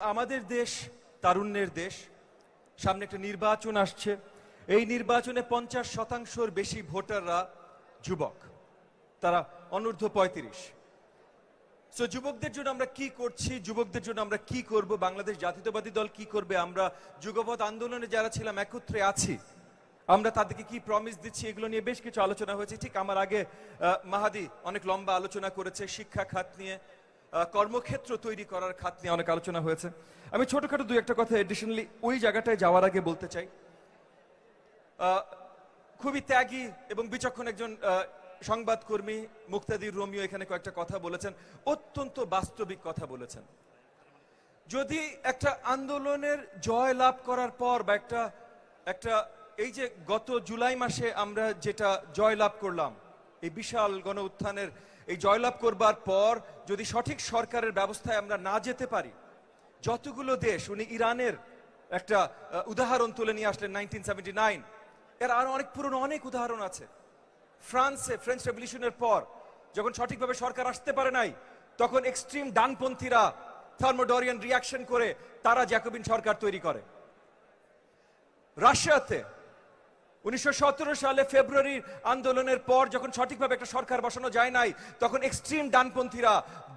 আমাদের দেশ তারুণ্যের দেশ। সামনে একটা নির্বাচন আসছে। এই নির্বাচনে 50% বেশি ভোটাররা যুবক, তারা অনূর্ধ্ব 35। সো যুবকদের জন্য আমরা কি করছি, যুবকদের জন্য আমরা কি করব, বাংলাদেশ জাতীয়তাবাদী দল কি করবে, আমরা যুগপৎ আন্দোলনে যারা ছিলাম একত্রে আছি, আমরা তাদেরকে কি প্রমিস দিচ্ছি, এগুলো নিয়ে বেশ কিছু আলোচনা হয়েছে। ঠিক আমার আগে মাহাদি অনেক লম্বা আলোচনা করেছে শিক্ষা খাত নিয়ে, কর্মক্ষেত্র তৈরি করার খাত নিয়ে অনেক আলোচনা হয়েছে। আমি ছোটখাটো দুই একটা কথা এডিশনালি ওই জায়গাটায় যাওয়ার আগে বলতে চাই। খুবই ত্যাগী এবং বিচক্ষণ একজন সংবাদকর্মী মুক্তাদির রোমিও এখানে কয়েকটা কথা বলেছেন, অত্যন্ত বাস্তবিক কথা বলেছেন। যদি একটা আন্দোলনের জয় লাভ করার পর বা একটা এই যে গত জুলাই মাসে আমরা যেটা জয় লাভ করলাম, এই বিশাল গণ উত্থানের এই জয়লাভ করবার পর যদি সঠিক সরকারের ব্যবস্থায় আমরা না যেতে পারি, যতগুলো দেশ, উনি ইরানের একটা উদাহরণ তুলে নিয়ে আসলেন 1979, এর আরো অনেক পুরনো অনেক উদাহরণ আছে। ফ্রান্সে ফ্রেঞ্চ রেভলিউশনের পর যখন সঠিকভাবে সরকার আসতে পারে নাই, তখন এক্সট্রিম ডানপন্থীরা থার্মোডরিয়ান রিয়াকশন করে তারা জ্যাকোবিন সরকার তৈরি করে। রাশিয়াতে 1917 সালে ফেব্রুয়ারির আন্দোলনের পর যখন সঠিকভাবে একটা সরকার বসানো যায় নাই, তখন এক্সট্রিম ডানপন্থীরা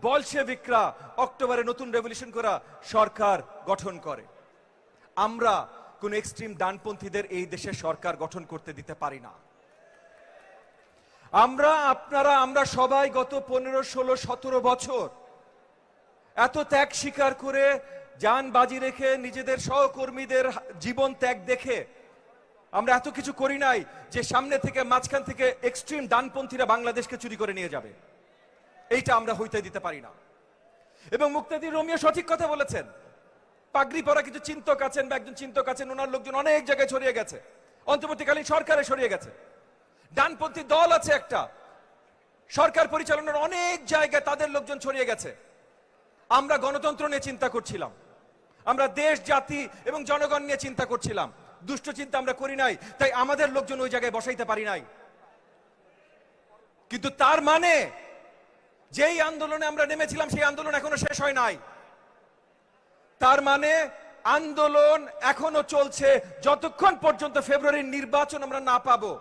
বলশেভিকরা অক্টোবরে নতুন রেভলিউশন করা সরকার গঠন করে। আমরা কোন এক্সট্রিম ডানপন্থীদের এই দেশে সরকার গঠন করতে দিতে পারি না। আমরা সবাই গত 15, 16, 17 বছর এত ত্যাগ স্বীকার করে, জান বাজি রেখে, নিজেদের সহকর্মীদের জীবন ত্যাগ দেখে আমরা এত কিছু করি নাই যে সামনে থেকে মাঝখান থেকে এক্সট্রিম ডানপন্থীরা বাংলাদেশকে চুরি করে নিয়ে যাবে। এইটা আমরা হইতে দিতে পারি না। এবং মুক্তাদির রোমিও সঠিক কথা বলেছেন। পাগড়ি পরা কিছু চিন্তক আছেন বা একজন চিন্তক আছেন, ওনার লোকজন অনেক জায়গায় ছড়িয়ে গেছে, অন্তর্বর্তীকালীন সরকারে ছড়িয়ে গেছে। ডানপন্থী দল আছে একটা, সরকার পরিচালনার অনেক জায়গায় তাদের লোকজন ছড়িয়ে গেছে। আমরা গণতন্ত্র নিয়ে চিন্তা করছিলাম, আমরা দেশ জাতি এবং জনগণ নিয়ে চিন্তা করছিলাম, দুষ্ট চিন্তা আমরা করি নাই, তাই আমাদের লোকজন ওই জায়গায় বসাইতে পারি নাই। কিন্তু তার মানে যেই আন্দোলনে আমরা নেমেছিলাম সেই আন্দোলন এখনো শেষ হয় নাই। তার মানে আন্দোলন এখনো চলছে। যতক্ষণ পর্যন্ত ফেব্রুয়ারির নির্বাচন আমরা না পাবো,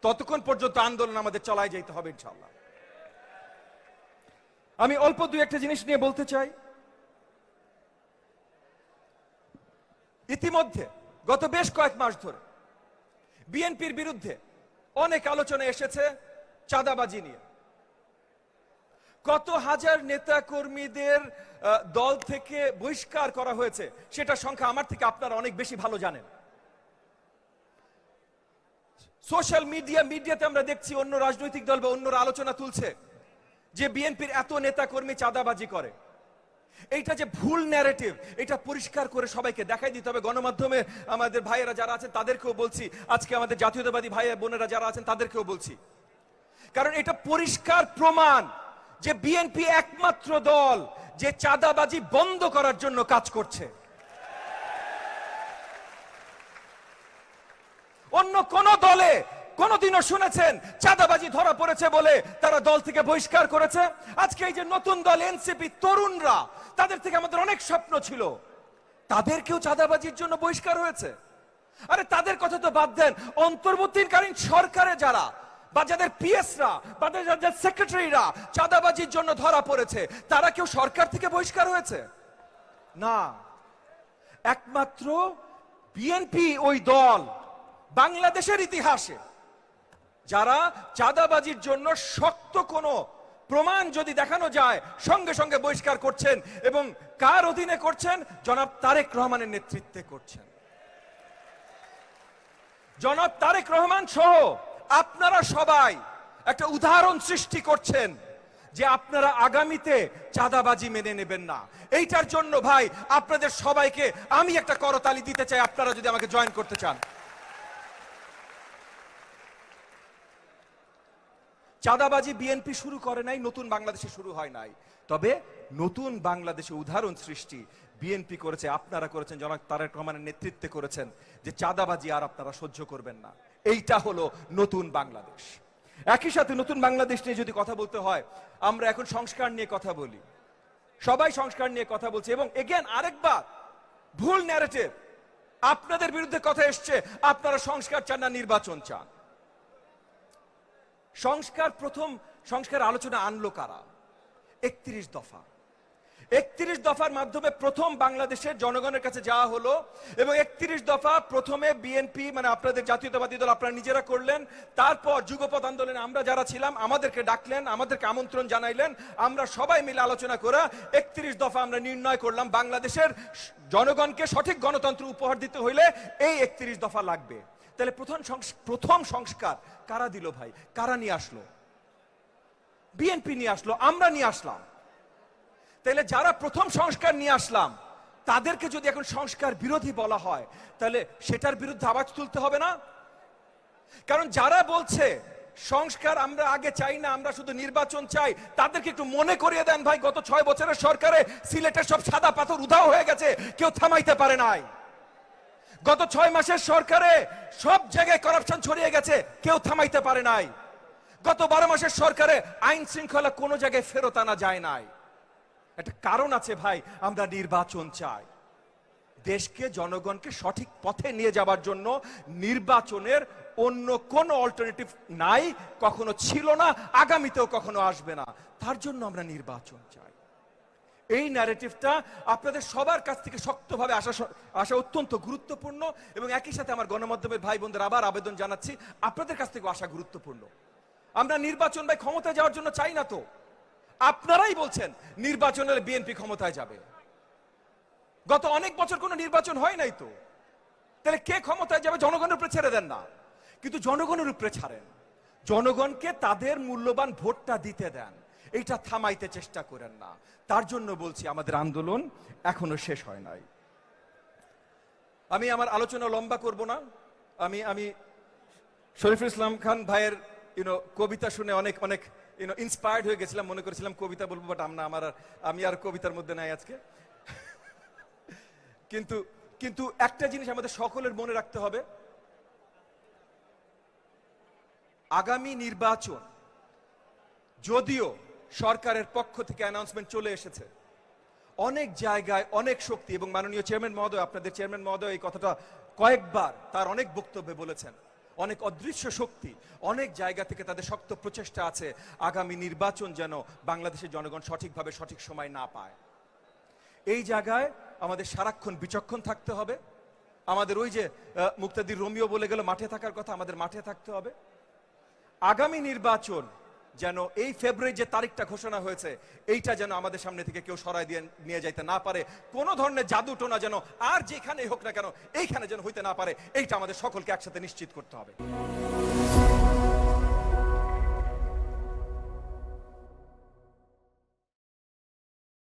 ততক্ষণ পর্যন্ত আন্দোলন আমাদের চালায় যেতে হবে ইনশাআল্লাহ। আমি অল্প দুই একটা জিনিস নিয়ে বলতে চাই। ইতিমধ্যে গত বেশ কয়েক মাস ধরে বিএনপির বিরুদ্ধে অনেক আলোচনা এসেছে চাঁদাবাজি নিয়ে। কত হাজার নেতা কর্মীদের দল থেকে বহিষ্কার করা হয়েছে সেটা সংখ্যা আমার থেকে আপনারা অনেক বেশি ভালো জানেন। সোশ্যাল মিডিয়াতে আমরা দেখছি অন্য রাজনৈতিক দল বা অন্যরা আলোচনা তুলছে যে বিএনপির এত নেতা কর্মী চাঁদাবাজি করে। এইটা যে ভুল ন্যারেটিভ, এটা পরিষ্কার করে সবাইকে দেখাই দিতে হবে। গণমাধ্যমে আমাদের ভাইয়েরা যারা আছেন তাদেরকেও বলছি, আজকে আমাদের জাতীয়তাবাদী ভাই বোনেরা যারা আছেন তাদেরকেও বলছি, কারণ এটা পরিষ্কার প্রমাণ যে বিএনপি একমাত্র দল যে চাঁদাবাজি বন্ধ করার জন্য কাজ করছে। অন্য কোন দলে কোনদিনও শুনেছেন চাঁদাবাজি ধরা পড়েছে বলে তারা দল থেকে বহিষ্কার করেছে? আজকে এই যে নতুন দল এনসিপি, তরুণরা, তাদের থেকে আমাদের অনেক স্বপ্ন ছিল, তাদেরকেও চাঁদাবাজির জন্য বহিষ্কার হয়েছে। আরে তাদের কথা তো বাদ দেন, অন্তর্বর্তীকালীন সরকারে যারা বা যাদের পিএসরা বা যাদের সেক্রেটারিরা চাঁদাবাজির জন্য ধরা পড়েছে, তারা কেউ সরকার থেকে বহিষ্কার হয়েছে? না, একমাত্র বিএনপি ওই দল বাংলাদেশের ইতিহাসে যারা চাঁদাবাজির জন্য শক্ত কোনো প্রমাণ যদি দেখানো যায় সঙ্গে সঙ্গে বহিষ্কার করছেন। এবং কার অধীনে করছেন? জনাব তারেক রহমানের নেতৃত্বে করছেন। জনাব তারেক রহমান সহ আপনারা সবাই একটা উদাহরণ সৃষ্টি করছেন যে আপনারা আগামীতে চাঁদাবাজি মেনে নেবেন না। এইটার জন্য ভাই আপনাদের সবাইকে আমি একটা করতালি দিতে চাই, আপনারা যদি আমাকে জয়েন করতে চান। চাঁদাবাজি বিএনপি শুরু করে নাই, নতুন বাংলাদেশে শুরু হয় নাই, তবে নতুন বাংলাদেশে উদাহরণ সৃষ্টি বিএনপি করেছে, আপনারা করেছেন, জনাব তারেক রহমানের নেতৃত্বে করেছেন, যে চাঁদাবাজি আর আপনারা সহ্য করবেন না। এইটা হলো নতুন বাংলাদেশ। একই সাথে নতুন বাংলাদেশ নিয়ে যদি কথা বলতে হয়, আমরা এখন সংস্কার নিয়ে কথা বলি। সবাই সংস্কার নিয়ে কথা বলছে এবং এগেন আরেকবার ভুল ন্যারেটিভ, আপনাদের বিরুদ্ধে কথা এসছে আপনারা সংস্কার চান না নির্বাচন চান। প্রথম সংস্কার আলোচনা আনলো কারা? 31 দফা। 31 দফার মাধ্যমে প্রথম বাংলাদেশের জনগণের কাছে যাওয়া হলো এবং 31 দফা প্রথমে বিএনপি মানে আপনাদের জাতীয়তাবাদী দল আপনারা নিজেরা করলেন, তারপর যুগপৎ আন্দোলনে আমরা যারা ছিলাম আমাদেরকে ডাকলেন, আমাদেরকে আমন্ত্রণ জানাইলেন, আমরা সবাই মিলে আলোচনা করে 31 দফা আমরা নির্ণয় করলাম বাংলাদেশের জনগণকে সঠিক গণতন্ত্র উপহার দিতে হইলে এই 31 দফা লাগবে। তাহলে প্রথম সংস্কার কারা দিল ভাই? কারা নিয়ে আসলো? বিএনপি নিয়ে আসলো, আমরা নিয়ে আসলাম। তাহলে যারা প্রথম সংস্কার নিয়ে আসলাম তাদেরকে যদি এখন সংস্কার বিরোধী বলা হয় তাহলে সেটার বিরুদ্ধে আওয়াজ তুলতে হবে না? কারণ যারা বলছে সংস্কার আমরা আগে চাই না, আমরা শুধু নির্বাচন চাই, তাদেরকে একটু মনে করিয়ে দেন ভাই, গত 6 বছরের সরকারে সিলেটের সব সাদা পাথর উধাও হয়ে গেছে, কেউ থামাইতে পারে নাই। গত 6 মাসের সরকারে সব জায়গায় করাপশন ছড়িয়ে গেছে, কেউ থামাইতে পারে নাই। গত 12 মাসের সরকারে আইন শৃঙ্খলা কোনো জায়গায় ফেরত আনা যায় নাই। একটা কারণ আছে ভাই, আমরা নির্বাচন চাই। দেশকে জনগণকে সঠিক পথে নিয়ে যাবার জন্য নির্বাচনের অন্য কোনো অল্টারনেটিভ নাই, কখনো ছিল না, আগামীতেও কখনো আসবে না। তার জন্য আমরা নির্বাচন চাই। এই ন্যারেটিভটা আপনাদের সবার কাছ থেকে শক্তভাবে আসা অত্যন্ত গুরুত্বপূর্ণ এবং একই সাথে আমার গণমাধ্যমের ভাই বোনদের আবার আবেদন জানাচ্ছি, আপনাদের কাছ থেকে আসা গুরুত্বপূর্ণ। আমরা নির্বাচন ভাই ক্ষমতায় যাওয়ার জন্য চাই না তো। আপনারাই বলছেন নির্বাচনের বিএনপি ক্ষমতায় যাবে। গত অনেক বছর কোনো নির্বাচন হয় নাই তো, তাহলে কে ক্ষমতায় যাবে? জনগণের উপরে ছেড়ে দেন না, কিন্তু জনগণের উপরে ছাড়েন, জনগণকে তাদের মূল্যবান ভোটটা দিতে দেন, এইটা থামাইতে চেষ্টা করেন না। তার জন্য বলছি আমাদের আন্দোলন এখনো শেষ হয় নাই। আমি আমার আলোচনা লম্বা করব না। আমি শরীফুল ইসলাম খান ভাইয়ের কবিতা শুনে অনেক ইন্সপায়ার্ড হয়ে গেছিলাম, মনে করেছিলাম কবিতা বলবো, বাট আমি আর কবিতার মধ্যে নাই আজকে। কিন্তু একটা জিনিস আমাদের সকলের মনে রাখতে হবে, আগামী নির্বাচন যদিও সরকারের পক্ষ থেকে অ্যানাউন্সমেন্ট চলে এসেছে, অনেক জায়গায় অনেক শক্তি এবং মাননীয় চেয়ারম্যান মহোদয়, আপনাদের চেয়ারম্যান মহোদয় এই কথাটা কয়েকবার তার অনেক বক্তব্যে বলেছেন, অনেক অদৃশ্য শক্তি অনেক জায়গা থেকে তাদের শক্ত প্রচেষ্টা আছে আগামী নির্বাচন যেন বাংলাদেশের জনগণ সঠিকভাবে সঠিক সময় না পায়। এই জায়গায় আমাদের সারাক্ষণ বিচক্ষণ থাকতে হবে। আমাদের ওই যে মুক্তাদির রোমিও বলে গেল মাঠে থাকার কথা, আমাদের মাঠে থাকতে হবে। আগামী নির্বাচন যেন এই ফেব্রুয়ারি যে তারিখটা ঘোষণা হয়েছে এইটা যেন আমাদের সামনে থেকে কেউ সরাই দিয়ে নিয়ে যাইতে না পারে, কোন ধরনের জাদু টোনা যেন আর যেখানেই হোক না কেন এইখানে যেন হইতে না পারে, এইটা আমাদের সকলকে একসাথে নিশ্চিত করতে হবে।